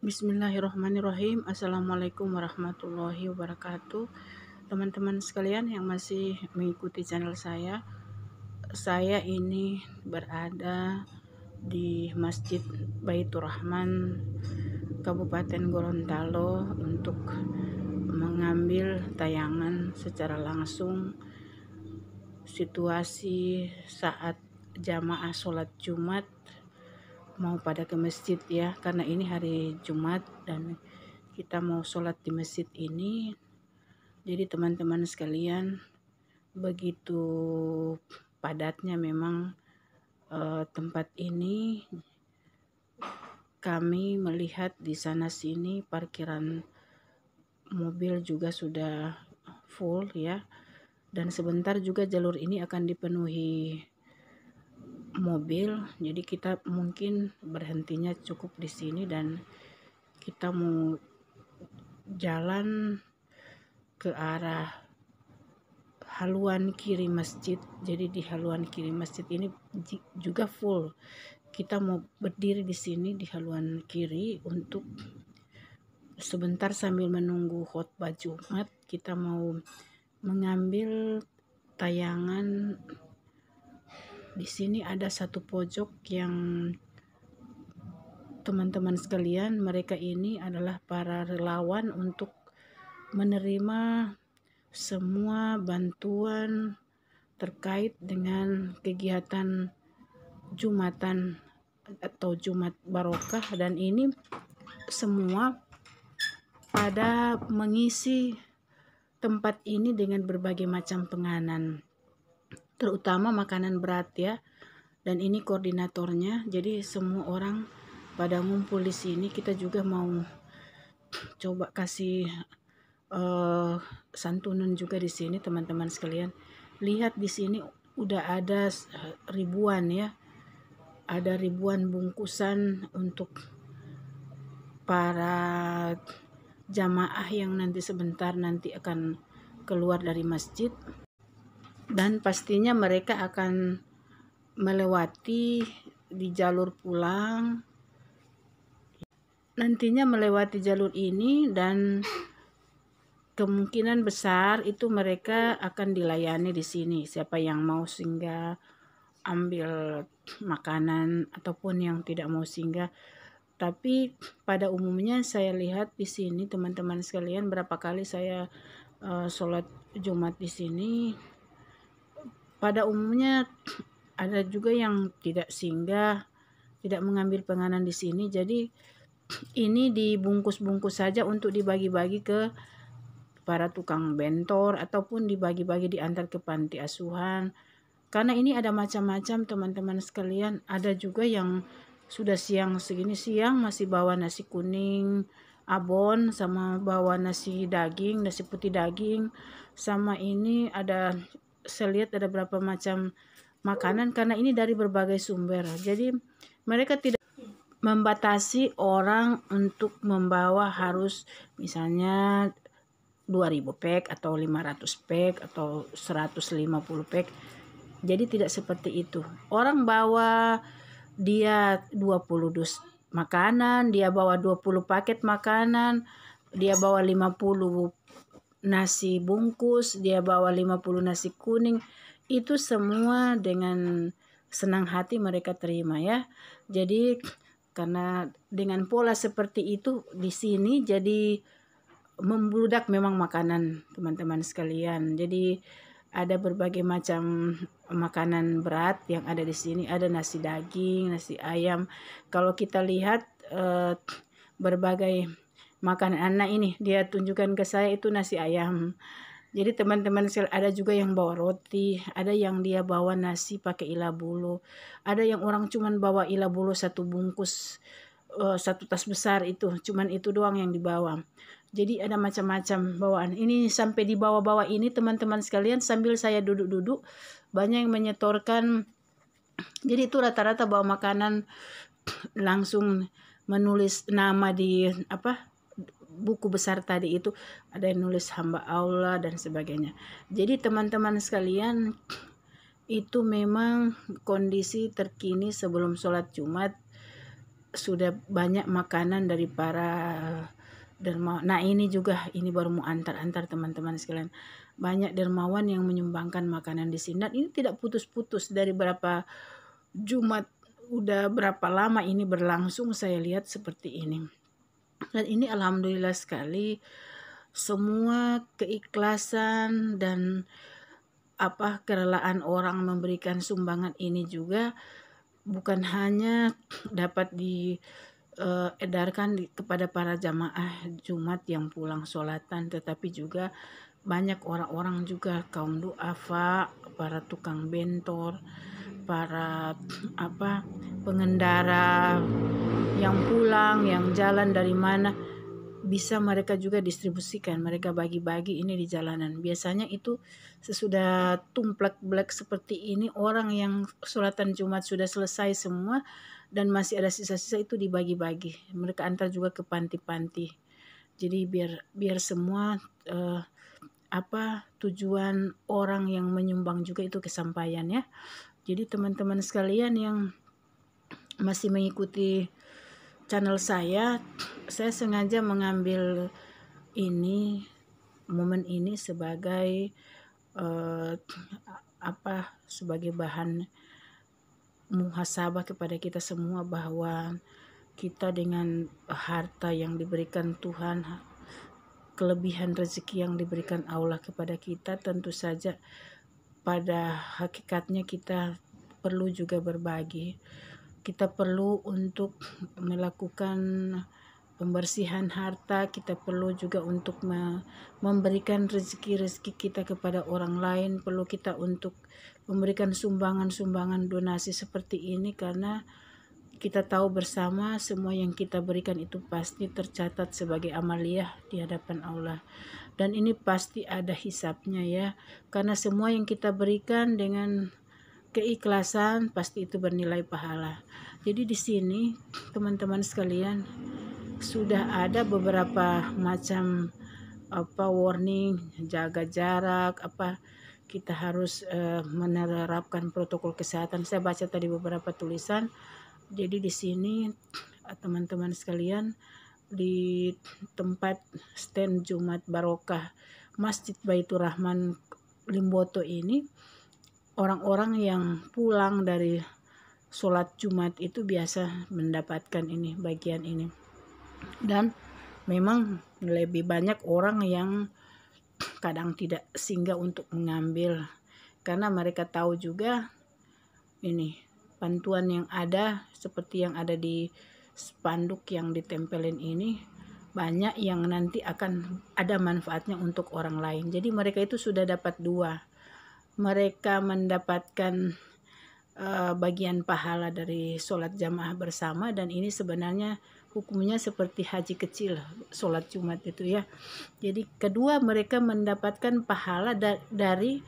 Bismillahirrahmanirrahim. Assalamualaikum warahmatullahi wabarakatuh. Teman-teman sekalian yang masih mengikuti channel saya ini berada di Masjid Baitur Rahman, Kabupaten Gorontalo, untuk mengambil tayangan secara langsung situasi saat jamaah sholat Jumat mau pada ke masjid ya, karena ini hari Jumat dan kita mau sholat di masjid ini. Jadi teman-teman sekalian, begitu padatnya memang tempat ini. Kami melihat di sana sini parkiran mobil juga sudah full ya, dan sebentar juga jalur ini akan dipenuhi mobil. Jadi kita mungkin berhentinya cukup di sini dan kita mau jalan ke arah haluan kiri masjid. Jadi di haluan kiri masjid ini juga full. Kita mau berdiri di sini di haluan kiri untuk sebentar sambil menunggu khotbah Jumat. Kita mau mengambil tayangan. Di sini ada satu pojok yang teman-teman sekalian, mereka ini adalah para relawan untuk menerima semua bantuan terkait dengan kegiatan Jumatan atau Jumat Barokah, dan ini semua pada mengisi tempat ini dengan berbagai macam penganan, terutama makanan berat ya. Dan ini koordinatornya. Jadi semua orang pada ngumpul di sini. Kita juga mau coba kasih santunan juga di sini, teman-teman sekalian. Lihat di sini udah ada ribuan ya. Ada ribuan bungkusan untuk para jamaah yang nanti sebentar nanti akan keluar dari masjid, dan pastinya mereka akan melewati di jalur pulang, nantinya melewati jalur ini, dan kemungkinan besar itu mereka akan dilayani di sini. Siapa yang mau singgah ambil makanan ataupun yang tidak mau singgah. Tapi pada umumnya saya lihat di sini teman-teman sekalian, berapa kali saya sholat Jumat di sini, pada umumnya ada juga yang tidak singgah, tidak mengambil penganan di sini. Jadi ini dibungkus-bungkus saja untuk dibagi-bagi ke para tukang bentor ataupun dibagi-bagi diantar ke panti asuhan. Karena ini ada macam-macam teman-teman sekalian. Ada juga yang sudah siang segini, siang masih bawa nasi kuning abon, sama bawa nasi daging, nasi putih daging, sama ini ada, saya lihat ada berapa macam makanan, karena ini dari berbagai sumber. Jadi mereka tidak membatasi orang untuk membawa harus misalnya 2000 pack atau 500 pack atau 150 pack. Jadi tidak seperti itu. Orang bawa dia 20 dus makanan, dia bawa 20 paket makanan, dia bawa 50 nasi bungkus, dia bawa 50 nasi kuning. Itu semua dengan senang hati mereka terima ya. Jadi karena dengan pola seperti itu di sini jadi membludak memang makanan teman-teman sekalian. Jadi ada berbagai macam makanan berat yang ada di sini. Ada nasi daging, nasi ayam. Kalau kita lihat berbagai makanan, anak ini dia tunjukkan ke saya itu nasi ayam. Jadi teman-teman ada juga yang bawa roti, ada yang dia bawa nasi pakai ila bulu, ada yang orang cuman bawa ila bulu satu bungkus, satu tas besar itu, cuman itu doang yang dibawa. Jadi ada macam-macam bawaan. Ini sampai di bawah-bawah ini teman-teman sekalian, sambil saya duduk-duduk banyak yang menyetorkan. Jadi itu rata-rata bawa makanan langsung menulis nama di buku besar tadi itu, ada yang nulis hamba Allah dan sebagainya. Jadi teman-teman sekalian, itu memang kondisi terkini sebelum sholat Jumat sudah banyak makanan dari para dermawan. Nah ini juga, ini baru mau antar teman-teman sekalian. Banyak dermawan yang menyumbangkan makanan di sini. Dan ini tidak putus-putus dari berapa Jumat, udah berapa lama ini berlangsung, saya lihat seperti ini. Dan ini alhamdulillah sekali, semua keikhlasan dan kerelaan orang memberikan sumbangan ini juga bukan hanya dapat diedarkan kepada para jamaah Jumat yang pulang sholatan, tetapi juga banyak orang-orang juga, kaum duafa, para tukang bentor, para pengendara yang pulang, yang jalan dari mana, bisa mereka juga distribusikan, mereka bagi-bagi ini di jalanan. Biasanya itu sesudah tumplek black seperti ini, orang yang sholatan Jumat sudah selesai semua dan masih ada sisa-sisa, itu dibagi-bagi. Mereka antar juga ke panti-panti. Jadi biar semua tujuan orang yang menyumbang juga itu kesampaian ya. Jadi teman-teman sekalian yang masih mengikuti channel saya sengaja mengambil ini, momen ini sebagai sebagai bahan muhasabah kepada kita semua, bahwa kita dengan harta yang diberikan Tuhan, kelebihan rezeki yang diberikan Allah kepada kita, tentu saja pada hakikatnya kita perlu juga berbagi. Kita perlu untuk melakukan pembersihan harta, kita perlu juga untuk memberikan rezeki kita kepada orang lain, perlu kita untuk memberikan sumbangan donasi seperti ini, karena kita tahu bersama semua yang kita berikan itu pasti tercatat sebagai amaliyah di hadapan Allah, dan ini pasti ada hisabnya ya, karena semua yang kita berikan dengan keikhlasan pasti itu bernilai pahala. Jadi di sini teman-teman sekalian sudah ada beberapa macam warning, jaga jarak, kita harus menerapkan protokol kesehatan. Saya baca tadi beberapa tulisan. Jadi di sini teman-teman sekalian, di tempat stand Jumat Barokah Masjid Baitur Rahman Limboto ini, orang-orang yang pulang dari sholat Jumat itu biasa mendapatkan ini, bagian ini. Dan memang lebih banyak orang yang kadang tidak singgah untuk mengambil, karena mereka tahu juga ini bantuan yang ada, seperti yang ada di spanduk yang ditempelin ini, banyak yang nanti akan ada manfaatnya untuk orang lain. Jadi mereka itu sudah dapat dua, mereka mendapatkan bagian pahala dari sholat jamaah bersama, dan ini sebenarnya hukumnya seperti haji kecil, sholat Jumat itu ya. Jadi kedua, mereka mendapatkan pahala dari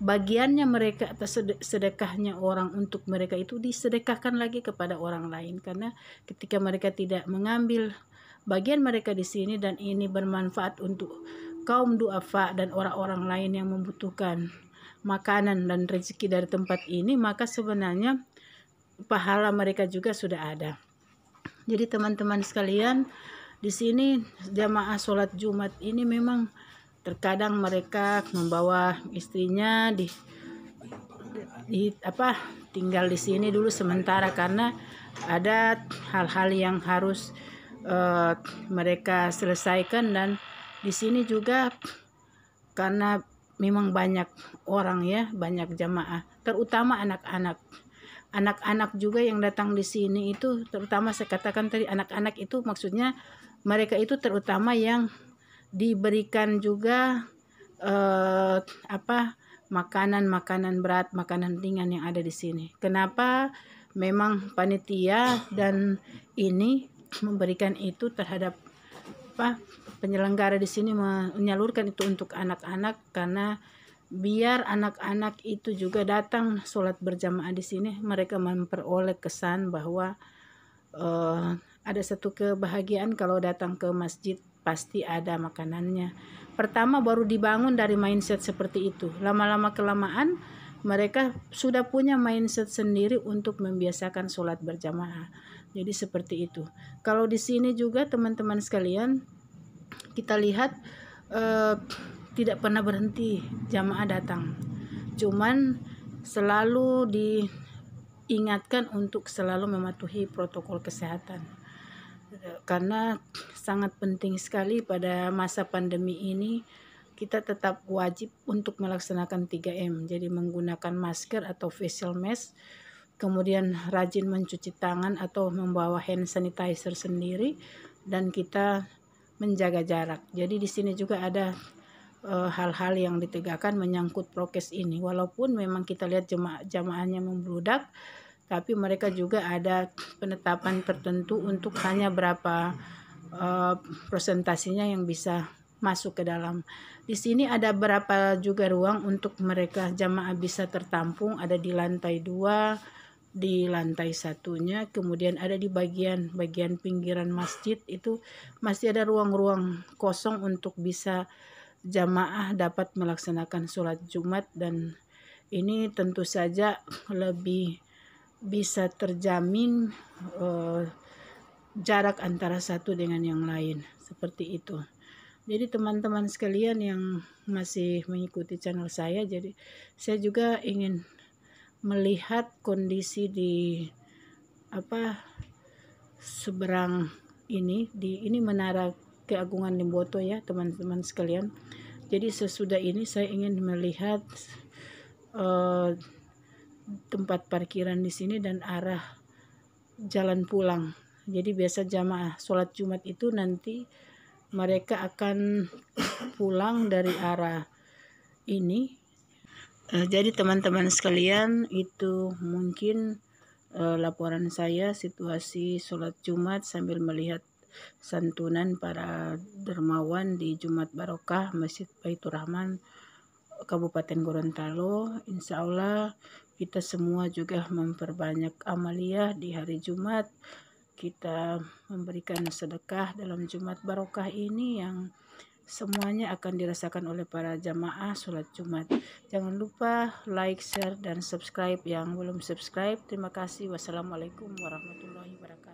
bagiannya mereka atas sedekahnya orang untuk mereka itu disedekahkan lagi kepada orang lain, karena ketika mereka tidak mengambil bagian mereka di sini dan ini bermanfaat untuk kaum duafa dan orang-orang lain yang membutuhkan makanan dan rezeki dari tempat ini, maka sebenarnya pahala mereka juga sudah ada. Jadi teman-teman sekalian, di sini jamaah sholat Jumat ini memang terkadang mereka membawa istrinya tinggal di sini dulu sementara, karena ada hal-hal yang harus mereka selesaikan. Dan di sini juga karena memang banyak orang ya, banyak jamaah, terutama anak-anak juga yang datang di sini itu, terutama saya katakan tadi anak-anak itu maksudnya mereka itu terutama yang diberikan juga makanan berat, makanan ringan yang ada di sini. Kenapa? Memang panitia dan ini memberikan itu terhadap penyelenggara di sini menyalurkan itu untuk anak-anak, karena biar anak-anak itu juga datang sholat berjamaah di sini, mereka memperoleh kesan bahwa ada satu kebahagiaan kalau datang ke masjid pasti ada makanannya. Pertama baru dibangun dari mindset seperti itu, lama-lama kelamaan mereka sudah punya mindset sendiri untuk membiasakan sholat berjamaah. Jadi seperti itu. Kalau di sini juga teman-teman sekalian, kita lihat tidak pernah berhenti jamaah datang. Cuman selalu diingatkan untuk selalu mematuhi protokol kesehatan. Karena sangat penting sekali pada masa pandemi ini kita tetap wajib untuk melaksanakan 3M. Jadi menggunakan masker atau facial mask, kemudian rajin mencuci tangan atau membawa hand sanitizer sendiri, dan kita menjaga jarak. Jadi di sini juga ada hal-hal yang ditegakkan menyangkut prokes ini. Walaupun memang kita lihat jamaahnya membludak, tapi mereka juga ada penetapan tertentu untuk hanya berapa presentasinya yang bisa masuk ke dalam. Di sini ada berapa juga ruang untuk mereka jamaah bisa tertampung, ada di lantai 2, di lantai 1-nya, kemudian ada di bagian pinggiran masjid itu masih ada ruang-ruang kosong untuk bisa jamaah dapat melaksanakan sholat Jumat, dan ini tentu saja lebih bisa terjamin jarak antara satu dengan yang lain, seperti itu. Jadi teman-teman sekalian yang masih mengikuti channel saya, jadi saya juga ingin melihat kondisi di seberang ini Menara Keagungan Limboto ya teman-teman sekalian. Jadi sesudah ini saya ingin melihat tempat parkiran di sini dan arah jalan pulang. Jadi biasa jamaah sholat Jumat itu nanti mereka akan pulang dari arah ini. Jadi teman-teman sekalian, itu mungkin laporan saya situasi sholat Jumat sambil melihat santunan para dermawan di Jumat Barokah Masjid Baitur Rahman Kabupaten Gorontalo. Insya Allah kita semua juga memperbanyak amaliyah di hari Jumat. Kita memberikan sedekah dalam Jumat Barokah ini yang semuanya akan dirasakan oleh para jamaah sholat Jumat. Jangan lupa like, share, dan subscribe yang belum subscribe. Terima kasih. Wassalamualaikum warahmatullahi wabarakatuh.